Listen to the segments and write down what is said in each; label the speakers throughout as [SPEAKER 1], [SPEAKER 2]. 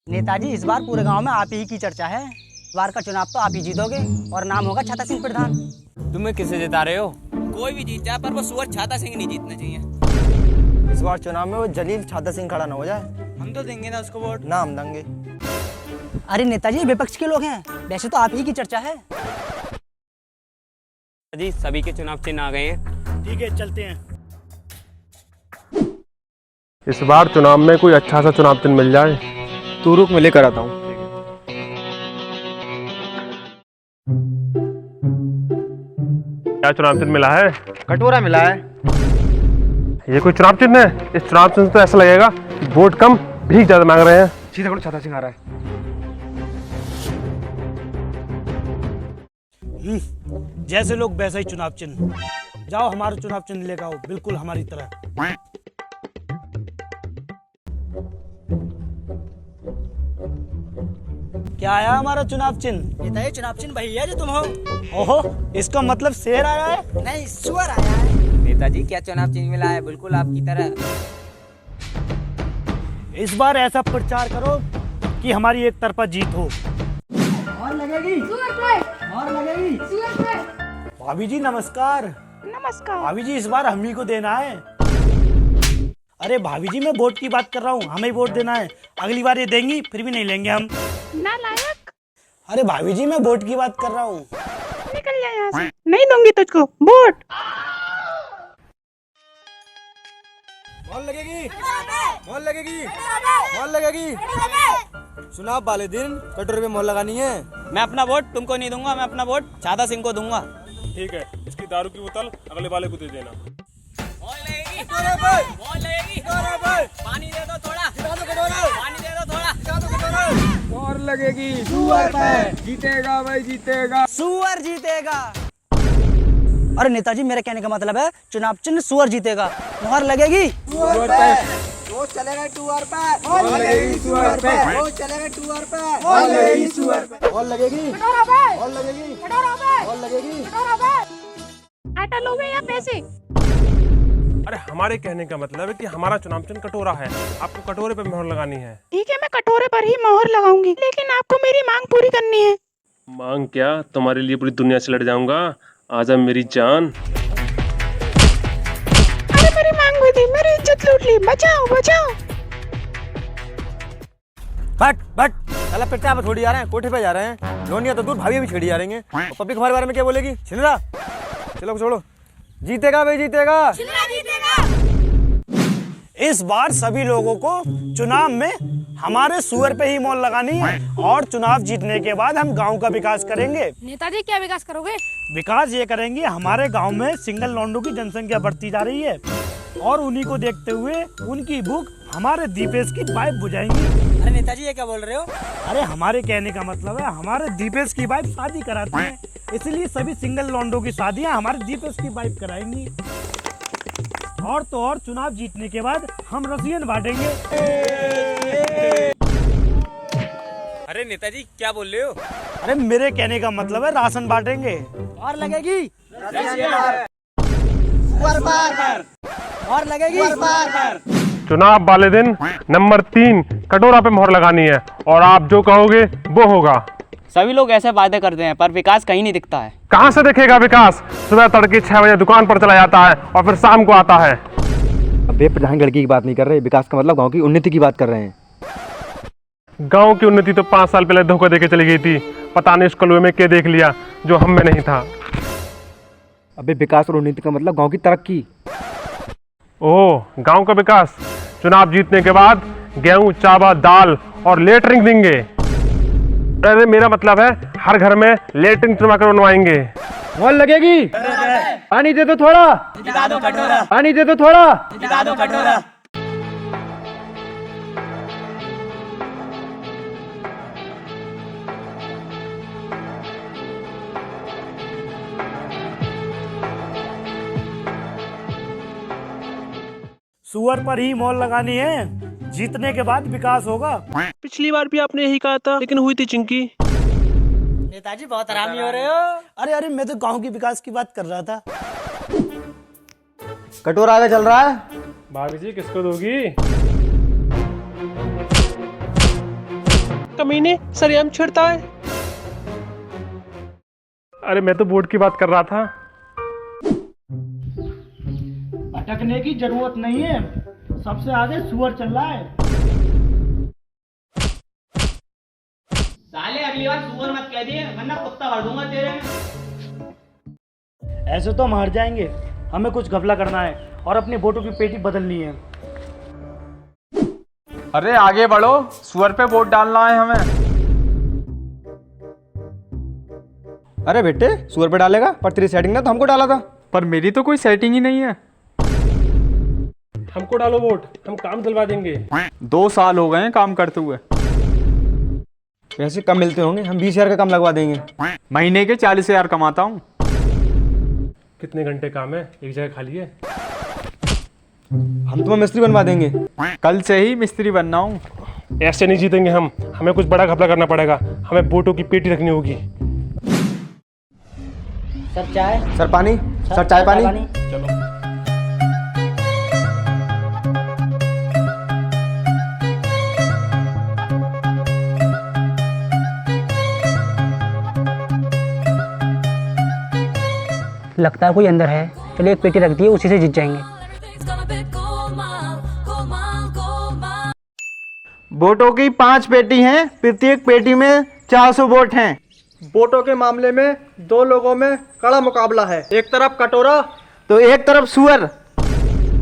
[SPEAKER 1] नेताजी, इस बार पूरे गांव में आप ही की चर्चा है। इस बार का चुनाव तो आप ही जीतोगे और नाम होगा छाता सिंह प्रधान।
[SPEAKER 2] तुम्हें किसे जिता रहे हो?
[SPEAKER 3] कोई भी जीत जाए पर वो सुअर छाता सिंह नहीं जीतना चाहिए।
[SPEAKER 4] इस बार चुनाव में वो जलील छाता सिंह खड़ा ना हो जाए।
[SPEAKER 3] हम तो देंगे ना उसको वोट।
[SPEAKER 4] ना हम देंगे।
[SPEAKER 1] अरे नेताजी, विपक्ष के लोग हैं, वैसे तो आप ही की चर्चा है।
[SPEAKER 2] जी, सभी के चुनाव चिन्ह आ गए हैं।
[SPEAKER 5] ठीक है, चलते हैं।
[SPEAKER 6] इस बार चुनाव में कोई अच्छा सा चुनाव चिन्ह मिल जाए।
[SPEAKER 4] तू रुक, मैं लेकर आता हूँ।
[SPEAKER 6] क्या चुनाव चिन्ह मिला है?
[SPEAKER 4] कटोरा मिला है।
[SPEAKER 6] ये कोई चुनाव चिन्ह है? इस चुनाव चिन्ह से तो ऐसा लगेगा कि वोट कम भीख ज्यादा मांग रहे हैं।
[SPEAKER 4] सीधा करो, छाता सिंह आ रहा है।
[SPEAKER 5] जैसे लोग वैसा ही चुनाव चिन्ह। जाओ हमारा चुनाव चिन्ह लेकर आओ, बिल्कुल हमारी तरह। क्या आया हमारा चुनाव चिन्ह?
[SPEAKER 1] नेताजी, चुनाव चिन्ह वही है जो तुम हो।
[SPEAKER 5] ओहो, इसका मतलब शेर आया है।
[SPEAKER 1] नहीं, सुअर आया है।
[SPEAKER 3] नेताजी, क्या चुनाव चिन्ह मिला है? बिल्कुल आपकी तरह।
[SPEAKER 5] इस बार ऐसा प्रचार करो कि हमारी एक तरफा जीत हो।
[SPEAKER 1] और लगेगी। और लगेगी।
[SPEAKER 5] भाभी जी नमस्कार।
[SPEAKER 7] नमस्कार।
[SPEAKER 5] भाभी जी, इस बार हम ही को देना है। अरे भाभी जी, मैं वोट की बात कर रहा हूँ, हमें वोट देना है। अगली बार ये देंगी, फिर भी नहीं लेंगे हम।
[SPEAKER 7] नालायक,
[SPEAKER 5] अरे भाभी जी, मैं वोट की बात कर रहा हूँ।
[SPEAKER 7] निकल जा यहाँ से। नहीं दूंगी तुझको वोट।
[SPEAKER 4] मॉल लगेगी, मॉल लगेगी, मॉल लगेगी। चुनाव वाले दिन कटोरे पे मॉल लगानी है।
[SPEAKER 3] मैं अपना वोट तुमको नहीं दूंगा, मैं अपना वोट छाता सिंह को दूंगा।
[SPEAKER 6] ठीक है, इसकी दारू की बोतल अगले वाले को दे देना।
[SPEAKER 3] पानी दे दो थोड़ा, पानी दे दो थोड़ा।
[SPEAKER 4] और लगेगी सुअर पे। जीतेगा भाई, जीतेगा।
[SPEAKER 1] सुअर जीतेगा। अरे नेताजी, मेरे कहने का मतलब है चुनाव चिन्ह सुअर जीतेगा। मोहर लगेगी।
[SPEAKER 4] सुअर पे। वो चलेगा टूअर पे। और लगेगी सुअर पे। वो चलेगा टूअर पे। और लगेगी सुअर पे। और लगेगी। और लगेगी। और लगेगी।
[SPEAKER 7] आटा लोगे या पैसे?
[SPEAKER 6] अरे हमारे कहने का मतलब है कि हमारा चुनाव चिन्ह कटोरा है, आपको कटोरे पे मोहर लगानी है।
[SPEAKER 7] ठीक है, मैं कटोरे पर ही मोहर लगाऊंगी, लेकिन आपको मेरी मांग पूरी करनी है।
[SPEAKER 6] मांग क्या? तुम्हारे लिए पूरी दुनिया से लड़ जाऊंगा। आजा मेरी जान।
[SPEAKER 7] अरे मेरी मांग हुई थी, मेरी इज्जत लूट ली। बचाओ बचाओ।
[SPEAKER 4] बट साला पिट्टा पे थोड़ी जा रहे हैं, कोठे पे जा रहे हैं। लोनिया तो दूर, भाभी भी छेड़ी जा रही हैं। और पब्लिक हमारे बारे में क्या बोलेगी? छिनरा, चलो छोड़ो। जीतेगा भाई, जीतेगा।
[SPEAKER 5] इस बार सभी लोगों को चुनाव में हमारे सुअर पे ही मोहर लगानी है और चुनाव जीतने के बाद हम गांव का विकास करेंगे।
[SPEAKER 8] नेताजी, क्या विकास करोगे?
[SPEAKER 5] विकास ये करेंगे, हमारे गांव में सिंगल लॉन्डो की जनसंख्या बढ़ती जा रही है और उन्हीं को देखते हुए उनकी भूख हमारे दीपेश की पाइप बुझाएंगी।
[SPEAKER 1] अरे नेताजी, ये क्या बोल रहे हो?
[SPEAKER 5] अरे हमारे कहने का मतलब है हमारे दीपेश की वाइफ शादी कराती है, इसलिए सभी सिंगल लॉन्डो की शादियां हमारे दीपेश की वाइफ कराएंगी। और तो और, चुनाव जीतने के बाद हम रसियन बांटेंगे।
[SPEAKER 3] अरे नेताजी, क्या बोल रहे हो?
[SPEAKER 5] अरे मेरे कहने का मतलब है राशन बांटेंगे।
[SPEAKER 1] और लगेगी। और लगेगी।
[SPEAKER 6] चुनाव वाले दिन नंबर 3 कटोरा पे मोहर लगानी है और आप जो कहोगे वो होगा।
[SPEAKER 2] सभी लोग ऐसे वादे करते हैं पर विकास कहीं नहीं दिखता है।
[SPEAKER 6] कहाँ से दिखेगा विकास? सुबह तड़के 6 बजे दुकान पर चला जाता है और फिर शाम को आता है।
[SPEAKER 4] अबे प्रधान लड़की की बात नहीं कर रहे, विकास का मतलब गांव की उन्नति की बात कर रहे हैं।
[SPEAKER 6] गांव की उन्नति तो 5 साल पहले धोखा देके चली गई थी। पता नहीं इस कलुए में क्या देख लिया जो हम में नहीं था।
[SPEAKER 4] अबे विकास और उन्नति का मतलब गांव की तरक्की।
[SPEAKER 6] ओह, गांव का विकास। चुनाव जीतने के बाद गेहूं, चावल, दाल और लेटरिंग देंगे। अरे मेरा मतलब है हर घर में लेटरिंग बनवाएंगे।
[SPEAKER 4] मॉल लगेगी। पानी दे दो थोड़ा। पानी दे दो थोड़ा।
[SPEAKER 5] सुअर पर ही मोहर लगानी है, जीतने के बाद विकास होगा।
[SPEAKER 6] पिछली बार भी आपने यही कहा था, लेकिन हुई थी चिंकी।
[SPEAKER 1] नेताजी, बहुत आरामी हो रहे हो।
[SPEAKER 5] अरे मैं तो गांव की विकास की बात कर रहा था।
[SPEAKER 4] कटोरा आगे चल रहा है।
[SPEAKER 6] भाभी जी, किसको दोगी? कमीने सरेआम छेड़ता है। अरे मैं तो बोर्ड की बात कर रहा था।
[SPEAKER 5] भटकने की जरूरत नहीं है, सबसे आगे सुअर चल रहा है।
[SPEAKER 3] साले अगली बार सुअर मत कह दिए वरना कुत्ता भर दूंगा तेरे में।
[SPEAKER 5] ऐसे तो हम हार जाएंगे, हमें कुछ घपला करना है और अपनी वोटों की पेटी बदलनी है।
[SPEAKER 8] अरे आगे बढ़ो, सुअर पे वोट डालना है हमें।
[SPEAKER 4] अरे बेटे सुअर पे डालेगा, पर तेरी सेटिंग ना तो हमको डाला था।
[SPEAKER 8] पर मेरी तो कोई सेटिंग ही नहीं है।
[SPEAKER 6] हमको डालो वोट, हम काम दिलवा देंगे।
[SPEAKER 8] 2 साल हो गए हैं काम करते हुए।
[SPEAKER 4] पैसे कम मिलते होंगे, हम 20,000 का काम लगवा देंगे।
[SPEAKER 8] महीने के 40,000 कमाता हूँ।
[SPEAKER 6] कितने घंटे काम है, एक जगह खाली है।
[SPEAKER 4] हम तुम्हें मिस्त्री बनवा देंगे।
[SPEAKER 8] कल से ही मिस्त्री बनना हूँ।
[SPEAKER 6] ऐसे नहीं जीतेंगे हम, हमें कुछ बड़ा घपला करना पड़ेगा। हमें वोटों की पेटी रखनी होगी।
[SPEAKER 1] सर चाय।
[SPEAKER 4] सर पानी। सर चाय पानी।
[SPEAKER 6] चलो।
[SPEAKER 1] लगता है कोई अंदर है, चलिए एक पेटी रख दिए, उसी से जीत जाएंगे।
[SPEAKER 8] वोटों की 5 पेटी हैं, प्रत्येक पेटी में 400 वोट हैं।
[SPEAKER 4] वोटों के मामले में 2 लोगों में कड़ा मुकाबला है, एक तरफ कटोरा
[SPEAKER 8] तो एक तरफ सुअर।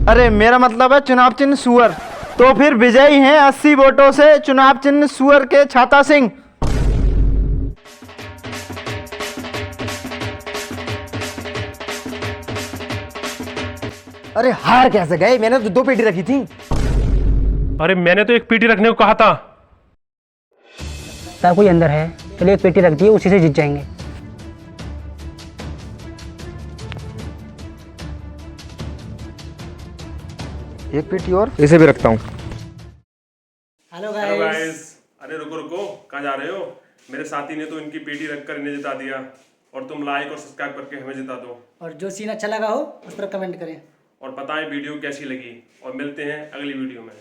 [SPEAKER 8] अरे मेरा मतलब है चुनाव चिन्ह सुअर। तो फिर विजयी हैं 80 वोटों से चुनाव चिन्ह सुअर के छाता सिंह।
[SPEAKER 4] अरे हार कैसे गए, मैंने तो 2 पेटी रखी थी।
[SPEAKER 6] अरे मैंने तो एक पेटी रखने को कहा था।
[SPEAKER 1] लगता है कोई अंदर है, चलिए एक पेटी रख दिए, उसी से जीत जाएंगे।
[SPEAKER 4] एक पेटी और इसे भी रखता हूँ।
[SPEAKER 1] हेलो
[SPEAKER 6] गाइस, अरे रुको रुको, कहाँ जा रहे हो? मेरे साथी ने तो इनकी पेटी रखकर इन्हें जिता दिया, और तुम लाइक और सब्सक्राइब करके हमें जिता दो।
[SPEAKER 1] और जो सीन अच्छा लगा हो उस पर कमेंट करें।
[SPEAKER 6] और बताएं वीडियो कैसी लगी, और मिलते हैं अगली वीडियो में।